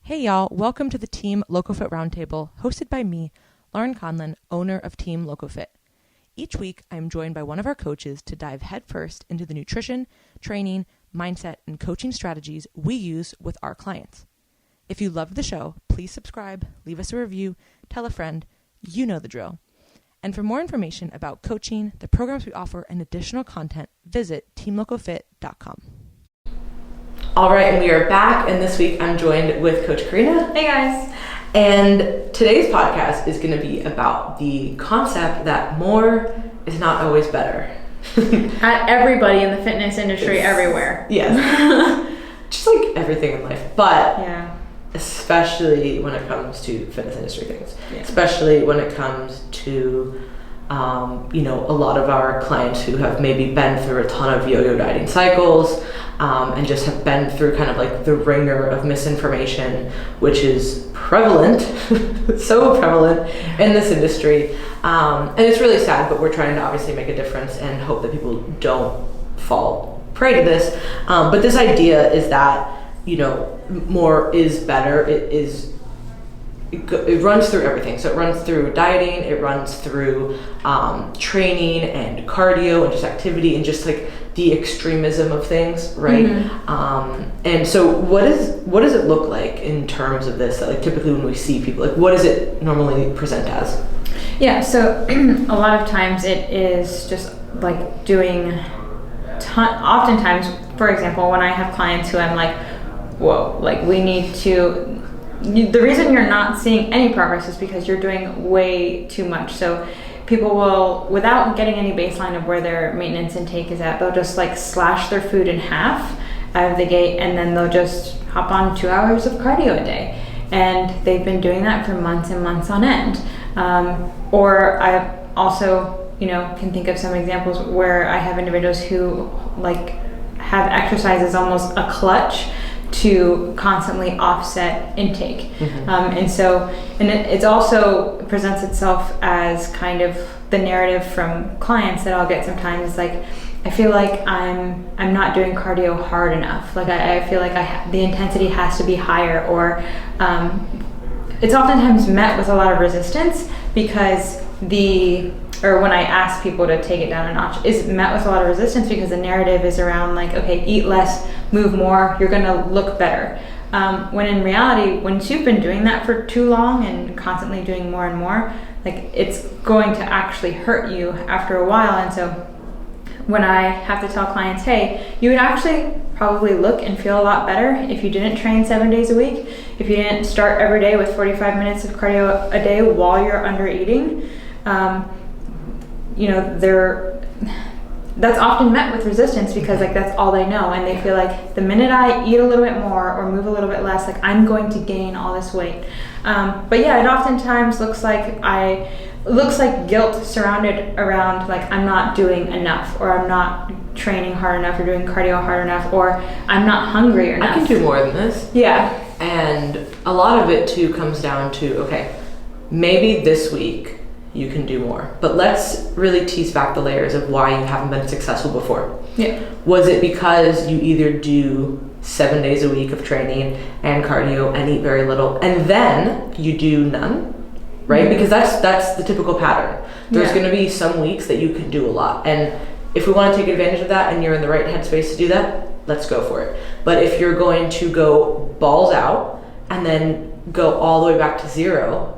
Hey y'all, welcome to the Team LocoFit Roundtable, hosted by me, Laurin and Karina, owner of Team LocoFit. Each week, I am joined by one of our coaches to dive headfirst into the nutrition, training, mindset, and coaching strategies we use with our clients. If you loved the show, please subscribe, leave us a review, tell a friend, you know the drill. And for more information about coaching, the programs we offer, and additional content, visit teamlocofit.com. All right, and we are back, and this week I'm joined with Coach Karina. Hey guys. And today's podcast is going to be about the concept that more is not always better. At everybody in the fitness industry, everywhere. Yes. Just like everything in life, but yeah, especially when it comes to fitness industry things, yeah. Especially when it comes to, a lot of our clients who have maybe been through a ton of yo-yo dieting cycles, and just have been through kind of like the ringer of misinformation, which is prevalent, so prevalent in this industry. And it's really sad, but we're trying to obviously make a difference and hope that people don't fall prey to this. But this idea is that, more is better. It runs through everything. So it runs through dieting, it runs through training and cardio and just activity and just like the extremism of things, right? Mm-hmm. And so what does it look like in terms of this? Like typically when we see people, like what does it normally present as? Yeah, so a lot of times it is just like doing oftentimes, for example, when I have clients who I'm like, whoa, like we need to, the reason you're not seeing any progress is because you're doing way too much. So people will, without getting any baseline of where their maintenance intake is at, they'll just like slash their food in half out of the gate, and then they'll just hop on 2 hours of cardio a day. And they've been doing that for months and months on end. Or I also, can think of some examples where I have individuals who like have exercise as almost a clutch to constantly offset intake. Mm-hmm. And it also presents itself as kind of the narrative from clients that I'll get sometimes, like I feel like I'm not doing cardio hard enough, like I feel like the intensity has to be higher, or it's oftentimes met with a lot of resistance because when I ask people to take it down a notch, is met with a lot of resistance because the narrative is around like, okay, eat less, move more, you're gonna look better. When in reality, once you've been doing that for too long and constantly doing more and more, like it's going to actually hurt you after a while. And so when I have to tell clients, hey, you would actually probably look and feel a lot better if you didn't train 7 days a week, if you didn't start every day with 45 minutes of cardio a day while you're under eating, that's often met with resistance because like that's all they know, and they feel like the minute I eat a little bit more or move a little bit less, like I'm going to gain all this weight. But yeah, it oftentimes looks like guilt surrounded around like I'm not doing enough, or I'm not training hard enough, or doing cardio hard enough, or I'm not hungry enough. I can do more than this. Yeah. And a lot of it too comes down to, okay, maybe this week you can do more, but let's really tease back the layers of why you haven't been successful before. Yeah. Was it because you either do 7 days a week of training and cardio and eat very little, and then you do none, right? Mm-hmm. Because that's the typical pattern. There's going to be some weeks that you can do a lot, and if we want to take advantage of that and you're in the right headspace to do that, let's go for it. But if you're going to go balls out and then go all the way back to zero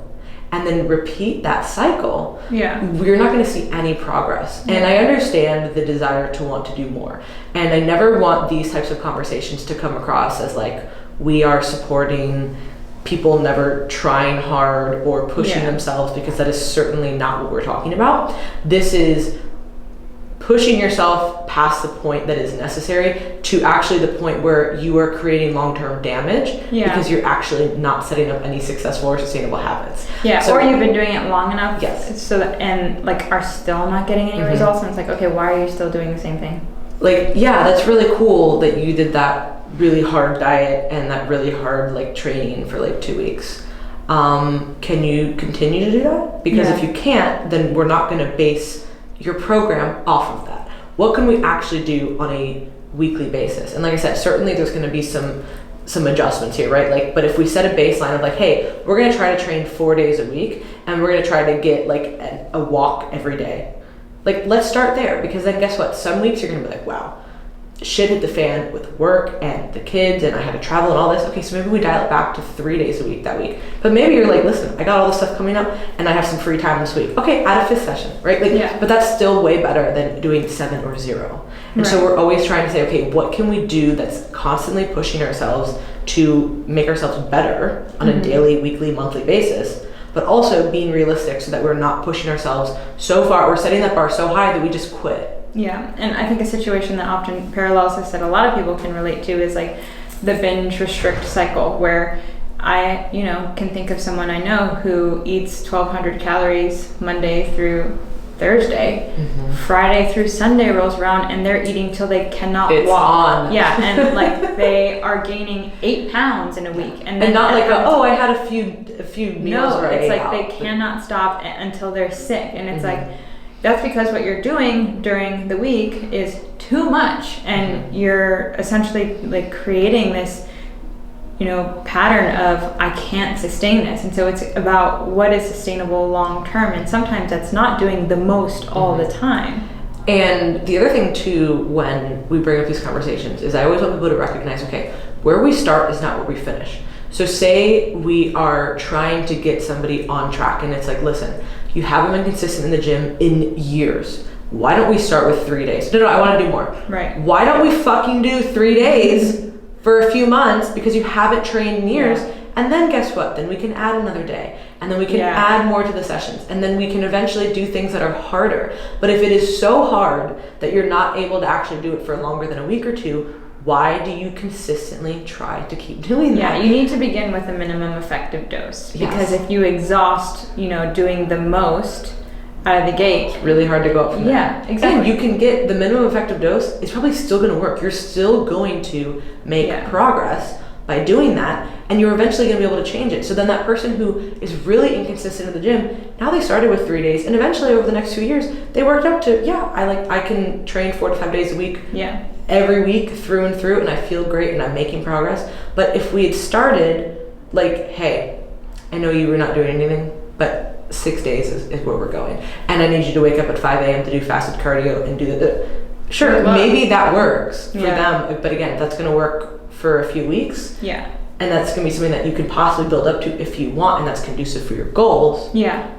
and then repeat that cycle, we're not going to see any progress. And I understand the desire to want to do more. And I never want these types of conversations to come across as like we are supporting people never trying hard or pushing themselves, because that is certainly not what we're talking about. This is pushing yourself past the point that is necessary to actually the point where you are creating long-term damage because you're actually not setting up any successful or sustainable habits. Yeah, so, or you've been doing it long enough, and are still not getting any results, and it's like, okay, why are you still doing the same thing? Like, that's really cool that you did that really hard diet and that really hard like training for like 2 weeks. Can you continue to do that? Because if you can't, then we're not going to base your program off of that. What can we actually do on a weekly basis? And like I said, certainly there's going to be some some adjustments here, right? Like, but if we set a baseline of like, hey, we're going to try to train 4 days a week, and we're going to try to get like a walk every day. Like, let's start there, because then guess what? Some weeks you're going to be like, wow, shit hit the fan with work and the kids, and I had to travel and all this. Okay, so maybe we dial it back to 3 days a week that week. But maybe you're like, listen, I got all this stuff coming up and I have some free time this week. Okay, add a 5th session, right? Like, but that's still way better than doing 7 or 0. And so we're always trying to say, okay, what can we do that's constantly pushing ourselves to make ourselves better on a daily, weekly, monthly basis, but also being realistic so that we're not pushing ourselves so far, we're setting that bar so high that we just quit. Yeah, and I think a situation that often parallels this that a lot of people can relate to is like the binge restrict cycle, where I, can think of someone I know who eats 1,200 calories Monday through Thursday, Friday through Sunday rolls around and they're eating till they cannot walk. On. Yeah, and like they are gaining 8 pounds in a week, and not like I had a few meals. No, it's like they cannot stop until they're sick, and it's like that's because what you're doing during the week is too much, and you're essentially like creating this pattern of I can't sustain this. And so it's about what is sustainable long term, and sometimes that's not doing the most all the time. And the other thing too, when we bring up these conversations, is I always want people to recognize, okay, where we start is not where we finish. So say we are trying to get somebody on track, and it's like, listen, you haven't been consistent in the gym in years. Why don't we start with 3 days? No, I want to do more. Right. Why don't we fucking do 3 days for a few months, because you haven't trained in years, and then guess what? Then we can add another day, and then we can add more to the sessions, and then we can eventually do things that are harder. But if it is so hard that you're not able to actually do it for longer than a week or two, why do you consistently try to keep doing that? Yeah, you need to begin with a minimum effective dose, because if you exhaust, doing the most out of the gate, it's really hard to go up from there. Yeah, exactly. And you can get the minimum effective dose. It's probably still going to work. You're still going to make progress by doing that, and you're eventually going to be able to change it. So then that person who is really inconsistent at the gym, now they started with 3 days, and eventually over the next few years they worked up to I can train 4 to 5 days a week. Yeah. Every week through and through, and I feel great and I'm making progress. But if we had started like, hey, I know you were not doing anything, but 6 days is where we're going, and I need you to wake up at 5 a.m. to do fasted cardio and do the sure, maybe that works for them, but again, that's going to work for a few weeks, and that's going to be something that you can possibly build up to if you want, and that's conducive for your goals,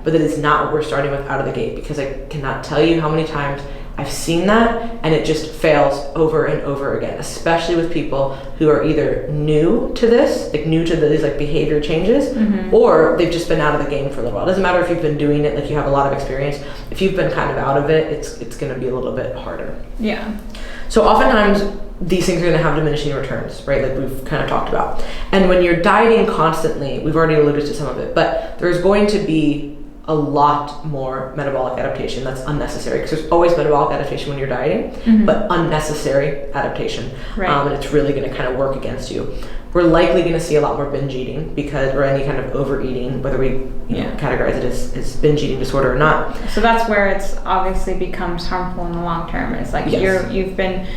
but that is not what we're starting with out of the gate, because I cannot tell you how many times I've seen that, and it just fails over and over again, especially with people who are either new to this, like new to these like behavior changes, or they've just been out of the game for a little while. It doesn't matter if you've been doing it, like you have a lot of experience. If you've been kind of out of it, it's going to be a little bit harder. Yeah. So oftentimes these things are going to have diminishing returns, right? Like we've kind of talked about. And when you're dieting constantly, we've already alluded to some of it, but there's going to be a lot more metabolic adaptation that's unnecessary, because there's always metabolic adaptation when you're dieting, but unnecessary adaptation, and it's really going to kind of work against you. We're likely going to see a lot more binge eating, because or any kind of overeating, whether we categorize it as binge eating disorder or not. So that's where it's obviously becomes harmful in the long term. It's like you've been,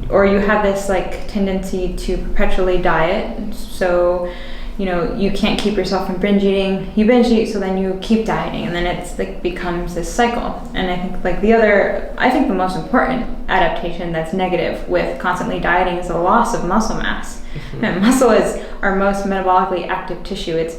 or you have this like tendency to perpetually diet, so you can't keep yourself from binge eating. You binge eat, so then you keep dieting, and then it's like becomes this cycle. And I think like the most important adaptation that's negative with constantly dieting is the loss of muscle mass. And muscle is our most metabolically active tissue. It's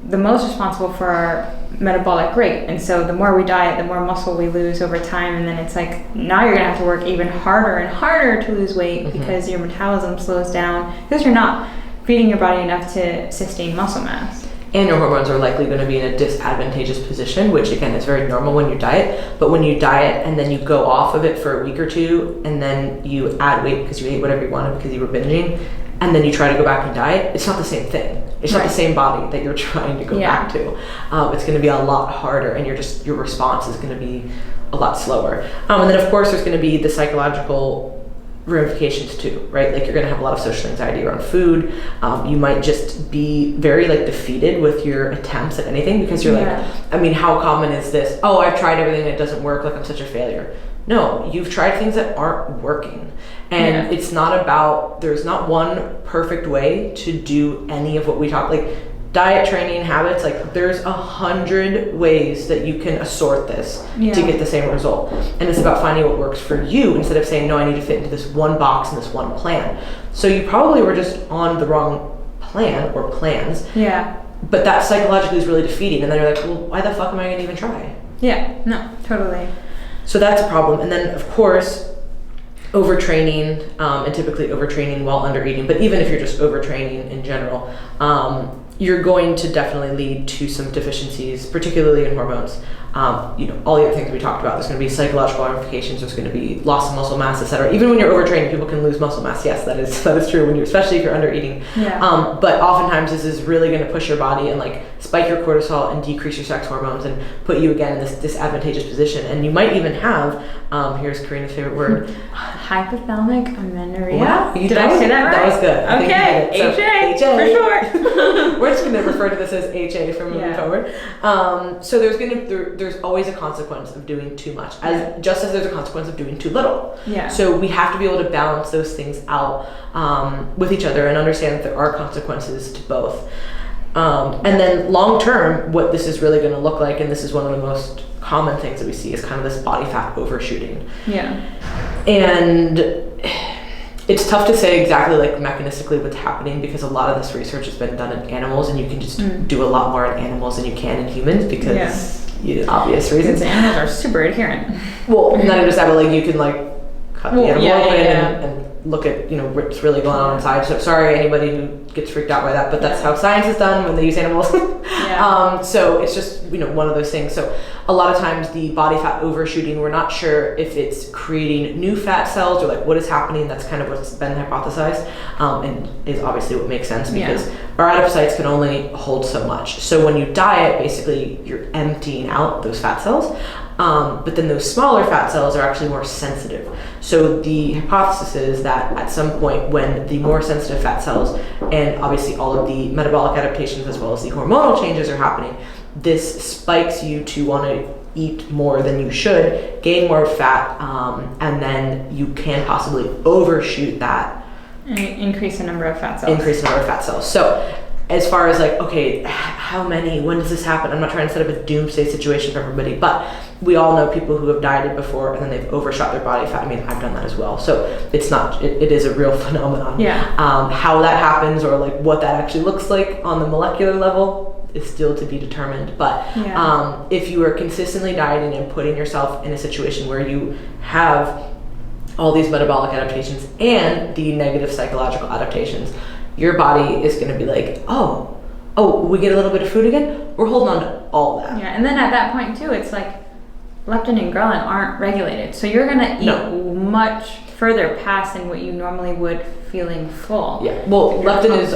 the most responsible for our metabolic rate, and so the more we diet, the more muscle we lose over time, and then it's like now you're gonna have to work even harder and harder to lose weight because your metabolism slows down, because you're not feeding your body enough to sustain muscle mass. And your hormones are likely going to be in a disadvantageous position, which again is very normal when you diet. But when you diet and then you go off of it for a week or two, and then you add weight because you ate whatever you wanted because you were binging, and then you try to go back and diet, it's not the same thing. It's not the same body that you're trying to go back to. It's going to be a lot harder, and your response is going to be a lot slower. And then of course there's going to be the psychological ramifications too, right? Like you're going to have a lot of social anxiety around food. You might just be very like defeated with your attempts at anything, because you're like, I mean, how common is this? Oh, I've tried everything and it doesn't work, like I'm such a failure. No, you've tried things that aren't working. And it's not about, there's not one perfect way to do any of what we talk, like diet, training, habits, like there's 100 ways that you can assort this to get the same result. And it's about finding what works for you instead of saying, no, I need to fit into this one box and this one plan. So you probably were just on the wrong plan or plans. Yeah. But that psychologically is really defeating. And then you're like, well, why the fuck am I going to even try? Yeah, no, totally. So that's a problem. And then, of course, overtraining, and typically overtraining while under eating. But even if you're just overtraining in general, you're going to definitely lead to some deficiencies, particularly in hormones. All the other things we talked about, there's going to be psychological ramifications, there's going to be loss of muscle mass, etc. Even when you're overtraining, people can lose muscle mass. Yes, that is true when especially if you're under eating. Yeah. But oftentimes this is really going to push your body and like spike your cortisol and decrease your sex hormones and put you again in this disadvantageous position. And you might even have, here's Karina's favorite word, hypothalamic amenorrhea. Wow, Did I say that right? That was good. Okay, HA for short. We're just going to refer to this as HA from moving forward. So there's always a consequence of doing too much, just as there's a consequence of doing too little. Yeah. So we have to be able to balance those things out with each other and understand that there are consequences to both. And then long term, what this is really going to look like, and this is one of the most common things that we see, is kind of this body fat overshooting. Yeah. And it's tough to say exactly like mechanistically what's happening because a lot of this research has been done in animals, and you can just do a lot more in animals than you can in humans because obvious reasons. Because animals are super adherent. Well, not even just that, but like you can like cut the animal open and look at what's really going on inside. So sorry anybody who gets freaked out by that, but that's how science is done when they use animals. So it's just one of those things. So a lot of times the body fat overshooting, we're not sure if it's creating new fat cells or like what is happening. That's kind of what's been hypothesized, and is obviously what makes sense because our adipocytes can only hold so much. So when you diet, basically you're emptying out those fat cells. But then those smaller fat cells are actually more sensitive. So the hypothesis is that at some point when the more sensitive fat cells and obviously all of the metabolic adaptations as well as the hormonal changes are happening, this spikes you to want to eat more than you should, gain more fat, and then you can possibly overshoot that. And increase the number of fat cells. So as far as like, okay, how many, when does this happen? I'm not trying to set up a doomsday situation for everybody, but we all know people who have dieted before and then they've overshot their body fat. I mean, I've done that as well. So it's not, it is a real phenomenon. How that happens or like what that actually looks like on the molecular level is still to be determined. But if you are consistently dieting and putting yourself in a situation where you have all these metabolic adaptations and the negative psychological adaptations, your body is going to be like, oh, we get a little bit of food again? We're holding on to all that. Yeah, and then at that point too, it's like leptin and ghrelin aren't regulated. So you're going to eat much further past than what you normally would feeling full. Yeah, well, leptin is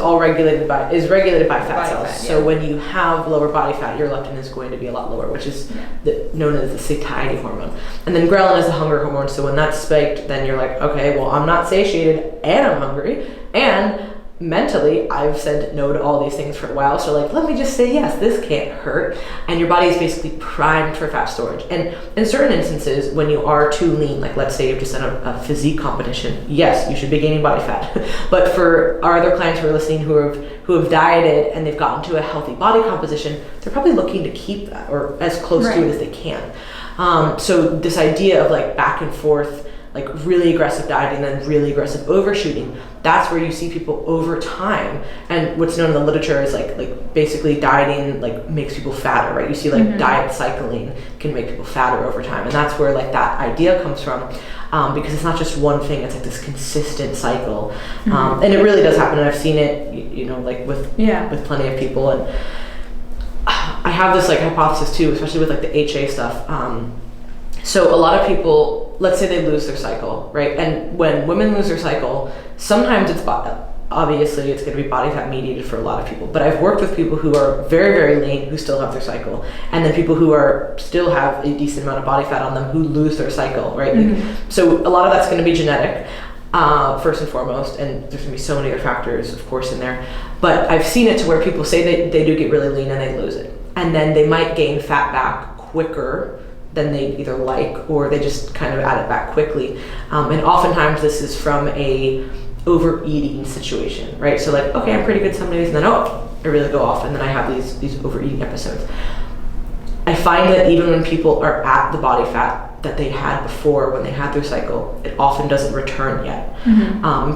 regulated by fat cells. So when you have lower body fat, your leptin is going to be a lot lower, which is known as the satiety hormone. And then ghrelin is the hunger hormone. So when that's spiked, then you're like, okay, well, I'm not satiated and I'm hungry. And mentally, I've said no to all these things for a while, so like, let me just say yes, this can't hurt. And your body is basically primed for fat storage. And in certain instances, when you are too lean, like let's say you've just done a physique competition, yes, you should be gaining body fat. But for our other clients who are listening who have dieted and they've gotten to a healthy body composition, they're probably looking to keep that or as close to it as they can. So this idea of like back and forth, like really aggressive dieting and then really aggressive overshooting, that's where you see people over time. And what's known in the literature is like basically dieting like makes people fatter, right? You see like diet cycling can make people fatter over time. And that's where like that idea comes from, because it's not just one thing, it's like this consistent cycle. And it really does happen. And I've seen it, like with plenty of people. And I have this like hypothesis too, especially with like the HA stuff. So a lot of people, let's say they lose their cycle, right? And when women lose their cycle, sometimes obviously it's going to be body fat mediated for a lot of people. But I've worked with people who are very, very lean who still have their cycle. And then people who still have a decent amount of body fat on them who lose their cycle, right? So a lot of that's going to be genetic, first and foremost. And there's going to be so many other factors, of course, in there. But I've seen it to where people say they do get really lean and they lose it. And then they might gain fat back quicker than they either like, or they just kind of add it back quickly. And oftentimes this is from a overeating situation, right? So like, okay, I'm pretty good some days, and then I really go off, and then I have these overeating episodes. I find that even when people are at the body fat that they had before when they had their cycle, it often doesn't return yet.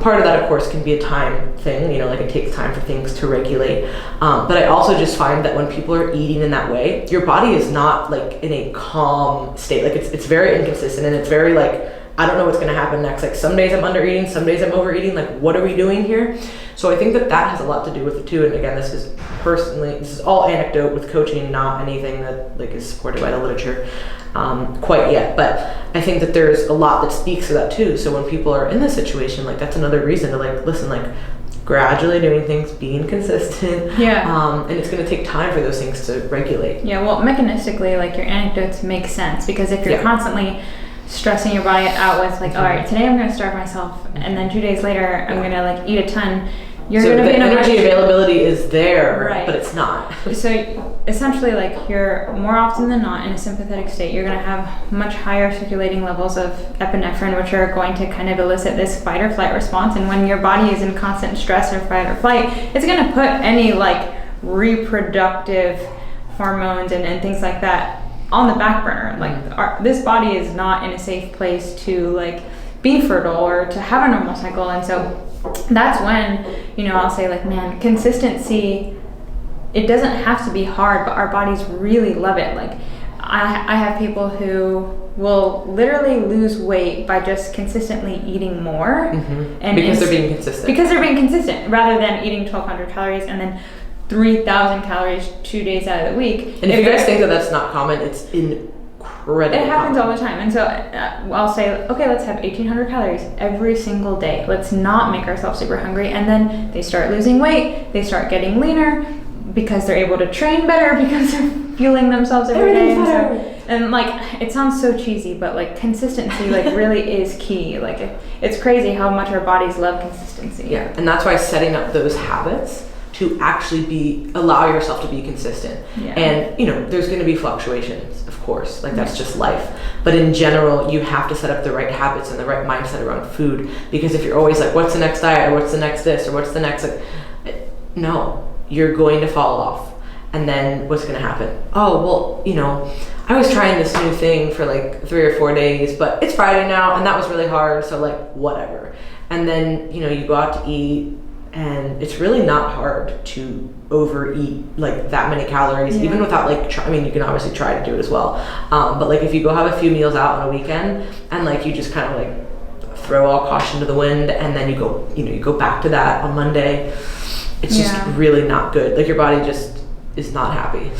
Part of that, of course, can be a time thing, like it takes time for things to regulate. But I also just find that when people are eating in that way, your body is not like in a calm state. Like it's very inconsistent, and it's very like, I don't know what's going to happen next. Like some days I'm under eating, some days I'm overeating. Like what are we doing here? So I think that has a lot to do with it too. And again, this is all anecdote with coaching, not anything that like is supported by the literature quite yet. But I think that there's a lot that speaks to that too. So when people are in this situation, like that's another reason to like, listen, like gradually doing things, being consistent. And it's going to take time for those things to regulate. Yeah, well, mechanistically, like your anecdotes make sense, because if you're constantly stressing your body out with like, all right, today I'm going to starve myself, and then 2 days later I'm going to like eat a ton, you're going to be in a energy availability is there, but it's not. So essentially, like you're more often than not in a sympathetic state. You're going to have much higher circulating levels of epinephrine, which are going to kind of elicit this fight or flight response. And when your body is in constant stress or fight or flight, it's going to put any like reproductive hormones and things like that on the back burner. Like this body is not in a safe place to like be fertile or to have a normal cycle. And so that's when, I'll say like, man, consistency, it doesn't have to be hard, but our bodies really love it. Like I have people who will literally lose weight by just consistently eating more. And because they're being consistent. Because they're being consistent, rather than eating 1,200 calories and then 3,000 calories 2 days out of the week. And if you guys think that that's not common, it's incredible. It happens all the time. And so I'll say, okay, let's have 1,800 calories every single day. Let's not make ourselves super hungry. And then they start losing weight. They start getting leaner because they're able to train better, because they're fueling themselves every day. And like, it sounds so cheesy, but like consistency like really is key. Like it's crazy how much our bodies love consistency. Yeah, and that's why setting up those habits to actually allow yourself to be consistent. And there's going to be fluctuations, of course, like that's just life, but in general you have to set up the right habits and the right mindset around food, because if you're always like, what's the next diet, or what's the next this, or what's the next, like, no, you're going to fall off. And then what's going to happen? Oh, well, I was trying this new thing for like 3 or 4 days, but it's Friday now and that was really hard, so like whatever. And then you go out to eat, and it's really not hard to overeat like that many calories, even without like, you can obviously try to do it as well. But like if you go have a few meals out on a weekend and like you just kind of like throw all caution to the wind, and then you go back to that on Monday, it's just really not good. Like your body just is not happy.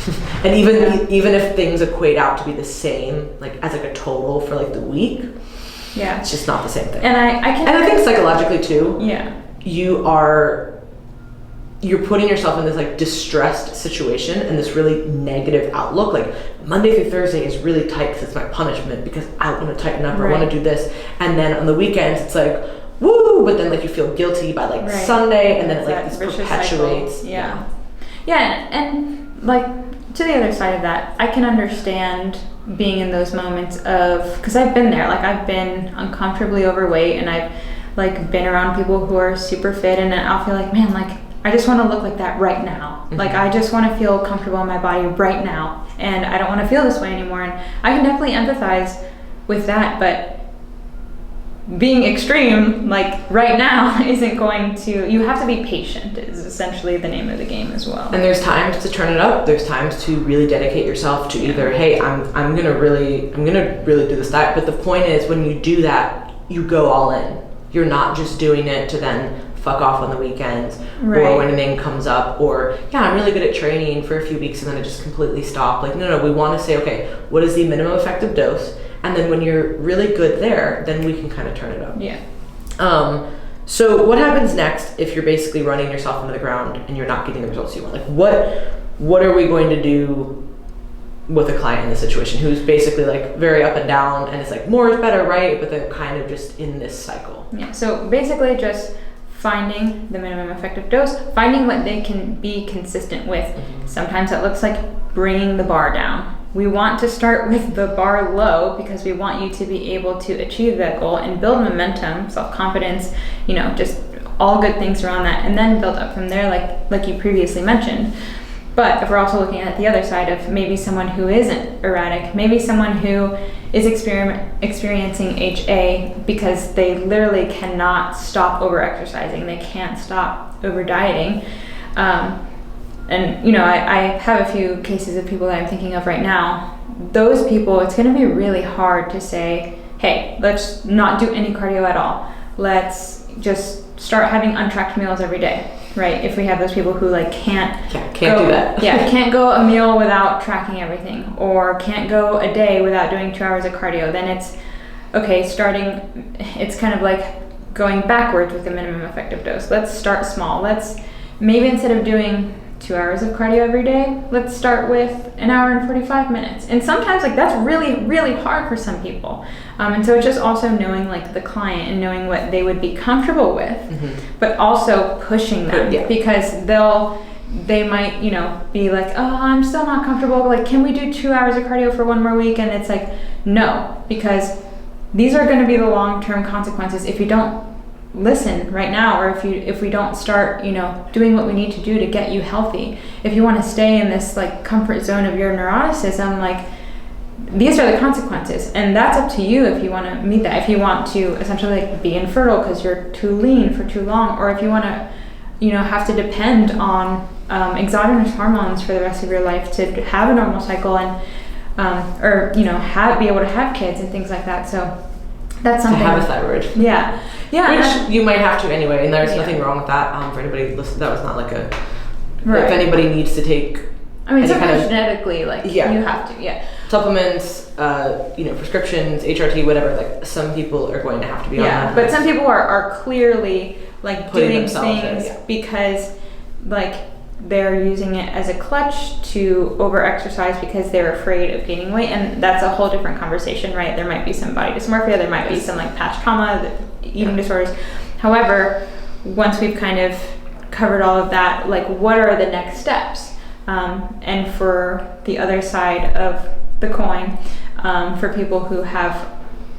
And even if things equate out to be the same, like as like a total for like the week, it's just not the same thing. And I think psychologically too, you're putting yourself in this like distressed situation and this really negative outlook. Like Monday through Thursday is really tight because it's my punishment, because I want to tighten up or I want to do this. And then on the weekends it's like, woo, but then like you feel guilty by like Sunday, and then like this perpetuates. And like to the other side of that, I can understand being in those moments of, because I've been there. Like I've been uncomfortably overweight, and I've like been around people who are super fit, and I'll feel like, man, like I just want to look like that right now. Like I just want to feel comfortable in my body right now, and I don't want to feel this way anymore. And I can definitely empathize with that, but being extreme like right now isn't going to, you have to be patient is essentially the name of the game as well. And there's times to turn it up. There's times to really dedicate yourself to either, hey, I'm gonna really do this diet. But the point is, when you do that, you go all in. You're not just doing it to then fuck off on the weekends, or when anything comes up, or I'm really good at training for a few weeks and then I just completely stop. Like no, we want to say, okay, what is the minimum effective dose? And then when you're really good there, then we can kind of turn it up. So what happens next if you're basically running yourself into the ground and you're not getting the results you want? Like what are we going to do with a client in this situation who's basically like very up and down, and it's like more is better, right? But they're kind of just in this cycle. So basically just finding the minimum effective dose, finding what they can be consistent with. Sometimes that looks like bringing the bar down. we want to start with the bar low because we want you to be able to achieve that goal and build momentum, self-confidence, just all good things around that, and then build up from there, like you previously mentioned. But if we're also looking at the other side of maybe someone who isn't erratic, maybe someone who is experiencing HA because they literally cannot stop over-exercising, they can't stop over-dieting. And I have a few cases of people that I'm thinking of right now. Those people, it's going to be really hard to say, hey, let's not do any cardio at all. Let's just start having untracked meals every day. Right, if we have those people who can't do that. Can't go a meal without tracking everything, or can't go a day without doing 2 hours of cardio, then it's okay. It's kind of like going backwards with the minimum effective dose. Let's start small. Let's maybe instead of doing 2 hours of cardio every day, let's start with 1 hour and 45 minutes. And sometimes that's really, really hard for some people. And so it's just also knowing the client and knowing what they would be comfortable with, but also pushing them because they might, be like, oh, I'm still not comfortable. Can we do 2 hours of cardio for 1 more week? And it's no, because these are going to be the long-term consequences if you don't listen right now, or if we don't start doing what we need to do to get you healthy. If you want to stay in this comfort zone of your neuroticism, these are the consequences, and that's up to you if you want to meet that. If you want to essentially be infertile because you're too lean for too long, or if you want to have to depend on exogenous hormones for the rest of your life to have a normal cycle and or be able to have kids and things like that. So that's something. To have a thyroid. Yeah. Which you might have to anyway, and there's nothing wrong with that. For anybody listening, that was not Right. If anybody needs to take sometimes genetically, you have to, supplements, prescriptions, HRT, whatever. Some people are going to have to be on that. But some people are clearly doing themselves things because they're using it as a clutch to over-exercise because they're afraid of gaining weight, and that's a whole different conversation, right? There might be some body dysmorphia, there might be some past trauma, eating disorders. However, once we've kind of covered all of that, what are the next steps? And for the other side of the coin, for people who have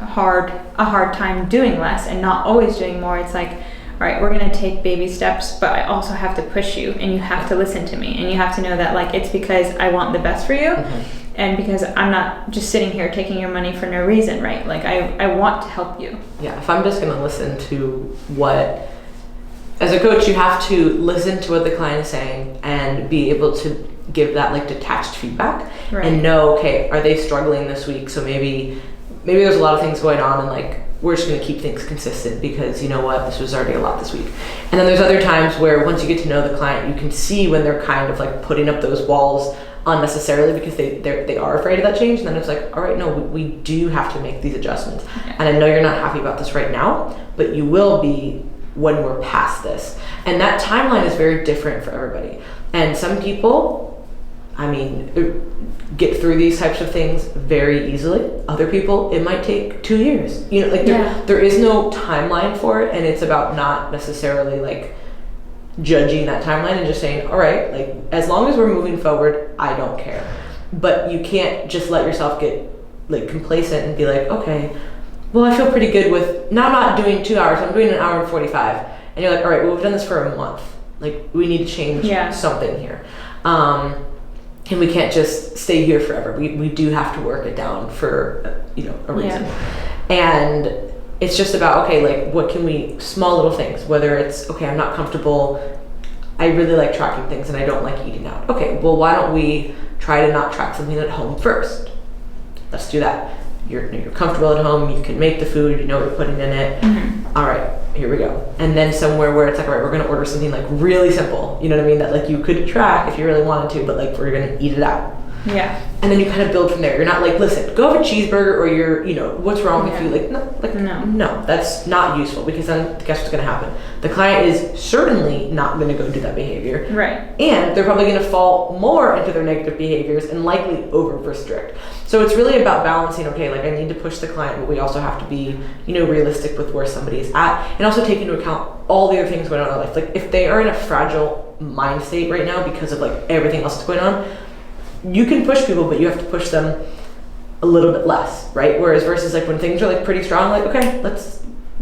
a hard time doing less and not always doing more, it's all right, we're going to take baby steps, but I also have to push you, and you have to listen to me, and you have to know that it's because I want the best for you, and because I'm not just sitting here taking your money for no reason, right? I want to help you. Yeah, if I'm just going to listen to as a coach, you have to listen to what the client is saying and be able to give that detached feedback, and know, okay, are they struggling this week? So maybe there's a lot of things going on, and we're just going to keep things consistent because you know what, this was already a lot this week. And then there's other times where once you get to know the client, you can see when they're kind of putting up those walls unnecessarily because they are afraid of that change. And then it's all right, no, we do have to make these adjustments. And I know you're not happy about this right now, but you will be when we're past this. And that timeline is very different for everybody. And some people, get through these types of things very easily. Other people, it might take 2 years. There is no timeline for it, and it's about not necessarily judging that timeline and just saying, all right, as long as we're moving forward, I don't care. But you can't just let yourself get complacent and be okay, well, I feel pretty good with, now I'm not doing 2 hours, I'm doing 1 hour and 45. And you're all right, well, we've done this for a month. We need to change something here. And we can't just stay here forever. We do have to work it down for a reason. And it's just about, okay, what can we, small little things, whether it's, okay, I'm not comfortable, I really like tracking things and I don't like eating out. Okay, well, why don't we try to not track something at home first? Let's do that. You're comfortable at home, you can make the food, you know what you're putting in it. All right, here we go. And then somewhere where it's all right, we're gonna order something really simple, you know what I mean? That you could track if you really wanted to, but we're gonna eat it out. Yeah. And then you kind of build from there. You're not listen, go have a cheeseburger, or what's wrong if you no, that's not useful, because then guess what's gonna happen? The client is certainly not gonna go do that behavior. Right. And they're probably gonna fall more into their negative behaviors and likely over restrict. So it's really about balancing, okay, I need to push the client, but we also have to be, realistic with where somebody is at, and also take into account all the other things going on in their life. If they are in a fragile mind state right now because of everything else that's going on, you can push people, but you have to push them a little bit less, right? Whereas versus like when things are like pretty strong, like, okay,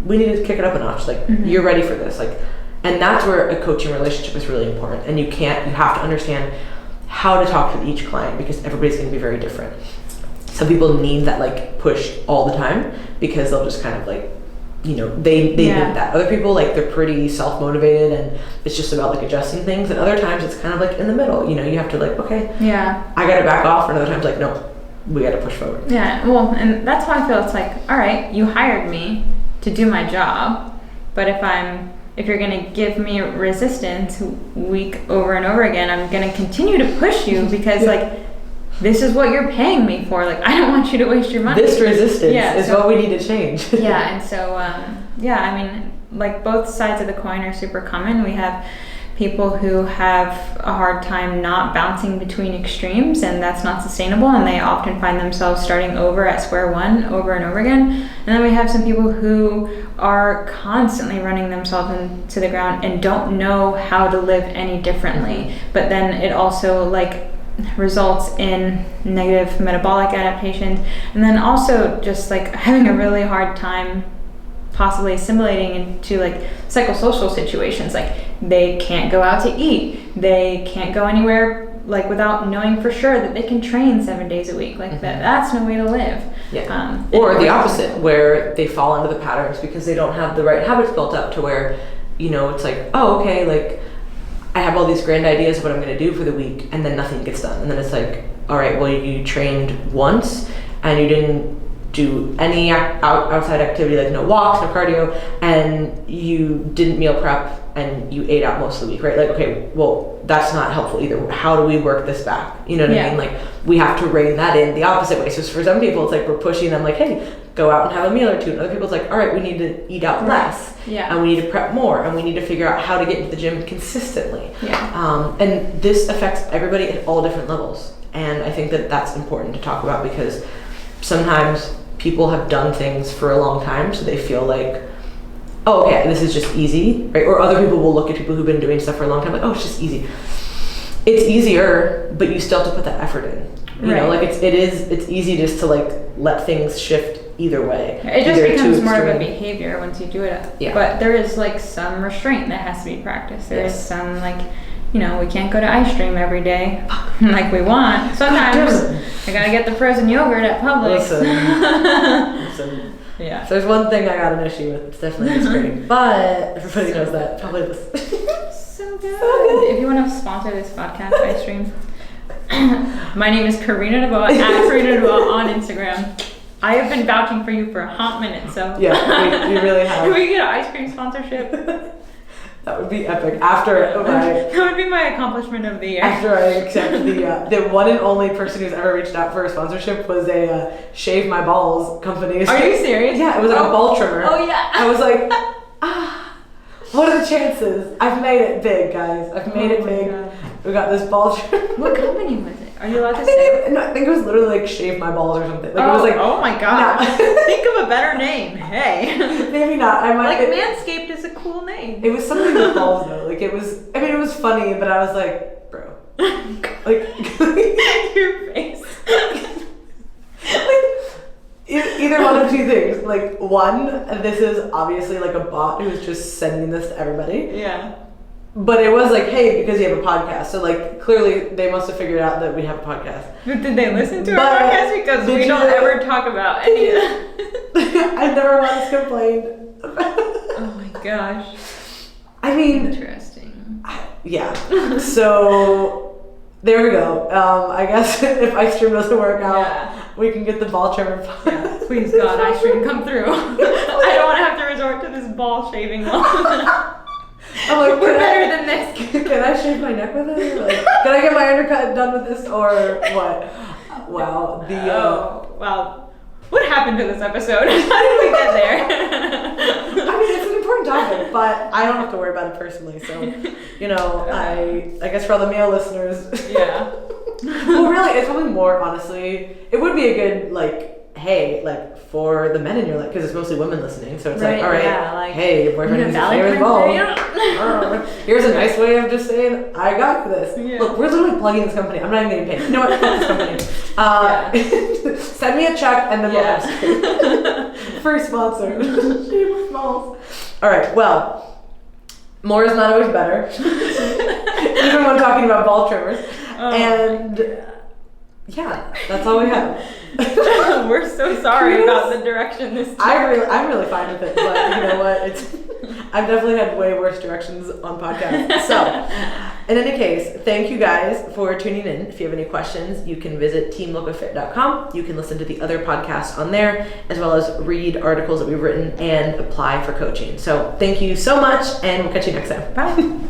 we need to kick it up a notch. Like, you're ready for this. Like, and that's where a coaching relationship is really important. And you have to understand how to talk to each client, because everybody's going to be very different. Some people need that like push all the time because they'll just kind of like, you know, they need that. Other people, like, they're pretty self-motivated and it's just about like adjusting things. And other times it's kind of like in the middle, you know, you have to like, okay, I got to back off. And other times like, no, we got to push forward. Yeah, well, and that's how I feel. It's like, all right, you hired me to do my job, but if you're going to give me resistance week over and over again, I'm going to continue to push you because like, this is what you're paying me for. Like, I don't want you to waste your money. This resistance is what we need to change. Yeah, and so, I mean, like, both sides of the coin are super common. We have people who have a hard time not bouncing between extremes, and that's not sustainable, and they often find themselves starting over at square one over and over again. And then we have some people who are constantly running themselves into the ground and don't know how to live any differently. But then it also, like, results in negative metabolic adaptations, and then also just like having a really hard time possibly assimilating into like psychosocial situations. Like, they can't go out to eat, they can't go anywhere like without knowing for sure that they can train 7 days a week. Like, that's no way to live. Or the opposite, where they fall into the patterns because they don't have the right habits built up to where, you know, it's like, oh, okay, like, I have all these grand ideas of what I'm going to do for the week, and then nothing gets done. And then it's like, all right, well, you trained once and you didn't do any outside activity, like no walks, no cardio, and you didn't meal prep and you ate out most of the week, right? Like, okay, well, that's not helpful either. How do we work this back? You know what I mean? Like, we have to rein that in the opposite way. So for some people, it's like we're pushing them like, hey, go out and have a meal or two. And other people, it's like, all right, we need to eat out less. And we need to prep more, and we need to figure out how to get into the gym consistently. And this affects everybody at all different levels. And I think that that's important to talk about, because sometimes people have done things for a long time, so they feel like, oh, okay, this is just easy, right? Or other people will look at people who've been doing stuff for a long time like, oh, it's just easy. It's easier, but you still have to put that effort in. You know, like, it's easy just to like let things shift either way. It just becomes more of a behavior once you do it. But there is like some restraint that has to be practiced. There is some, like, you know, we can't go to ice cream every day like we want. Sometimes I gotta get the frozen yogurt at Publix. Listen. Yeah. If there's one thing I got an issue with, it's definitely ice cream. But everybody knows that. Probably this. So good. If you want to sponsor this podcast, ice cream, my name is Karina DeBoa, at Karina DeBoa on Instagram. I have been vouching for you for a hot minute, so. Yeah, we really have. Can we get an ice cream sponsorship? That would be epic. That would be my accomplishment of the year. After I accept the one and only person who's ever reached out for a sponsorship was a Shave My Balls company. Are you serious? Yeah, it was like a ball trimmer. Oh yeah. I was like, what are the chances? I've made it big, guys. I've made it big. God. We got this ball trimmer. What company was it? Are you allowed to say? I think it was literally like Shave My Balls or something. Like, it was like, oh my god. No. Think of a better name. Hey. Maybe not. I might. Like, Manscaped is a cool name. It was something with balls though. Like, it was. I mean, it was funny, but I was like, bro. Like your face. Like, either one of two things. Like, one, this is obviously like a bot who's just sending this to everybody. Yeah. But it was like, hey, because you have a podcast. So, like, clearly they must have figured out that we have a podcast. But did they listen to our podcast? Because we don't ever talk about any of that. I've never once complained. Oh my gosh. I mean. Interesting. Yeah. So, there we go. I guess if ice cream doesn't work out, we can get the ball trimmer. Yeah. Please, God, ice cream, come through. I don't want to have to resort to this ball shaving loan. I'm like, we're better than this. Can I shave my neck with it? Like, can I get my undercut done with this, or what? Wow. Wow. What happened to this episode? How did we get there? I mean, it's an important topic, but I don't have to worry about it personally. So, you know, I guess for all the male listeners. Yeah. Well, really, it's probably more, honestly, it would be a good, like, hey, like, for the men in your life, because it's mostly women listening. So it's Right, like, all right, yeah, like, hey, your boyfriend needs to stay involved. Here's a nice way of just saying, I got this. Yeah. Look, we're literally plugging this company. I'm not even getting paid. You know what? Fuck this company. Send me a check and then we'll have first sponsor. Shameless balls. All right, well, more is not always better. Even when talking about ball trimmers. And yeah, that's all we have. We're so sorry about the direction this took. I'm really fine with it, but you know what? I've definitely had way worse directions on podcasts. So, in any case, thank you guys for tuning in. If you have any questions, you can visit teamlocofit.com. You can listen to the other podcasts on there, as well as read articles that we've written and apply for coaching. So, thank you so much, and we'll catch you next time. Bye.